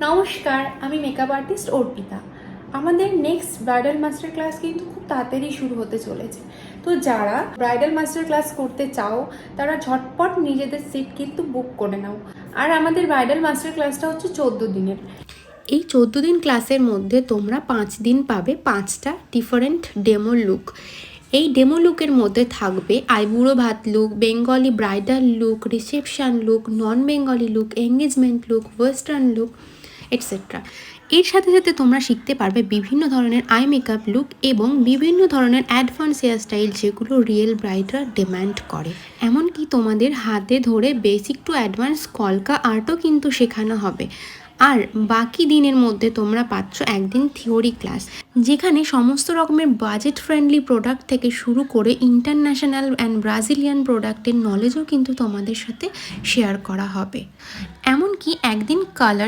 নমস্কার, আমি makeup artist Arpita. আমাদের নেক্সট ব্রাইডাল মাস্টার ক্লাস কিন্তু খুব তাড়াতাড়ি শুরু হতে চলেছে। তো যারা ব্রাইডাল মাস্টার ক্লাস করতে চাও তারা ঝটপট নিজেদের সিট কিন্তু বুক করে নাও। আর আমাদের ব্রাইডাল মাস্টার ক্লাসটা হচ্ছে 14 দিনের। এই 14 দিন ক্লাসের মধ্যে তোমরা 5 দিন পাবে 5টা ডিফারেন্ট ডেমো লুক। এই ডেমো লুকের মধ্যে থাকবে আইবুড়ো ভাত look, Bengali bridal look, reception look, non Bengali look, engagement look, western look etcetera. এর সাথে সাথে তোমরা শিখতে পারবে বিভিন্ন ধরনের আই মেকআপ লুক এবং বিভিন্ন ধরনের অ্যাডভান্স হেয়ার স্টাইল যেগুলো রিয়েল ব্রাইডরা ডিম্যান্ড করে। এমনকি তোমাদের হাতে ধরে বেসিক টু অ্যাডভান্স কলকা আর্টও কিন্তু শেখানো হবে। আর বাকি দিনের মধ্যে তোমরা পাচ্ছ একদিন থিওরি ক্লাস, যেখানে সমস্ত রকমের বাজেট ফ্রেন্ডলি প্রোডাক্ট থেকে শুরু করে ইন্টারন্যাশনাল অ্যান্ড ব্রাজিলিয়ান প্রোডাক্টের নলেজও কিন্তু তোমাদের সাথে শেয়ার করা হবে। এমনকি একদিন কালার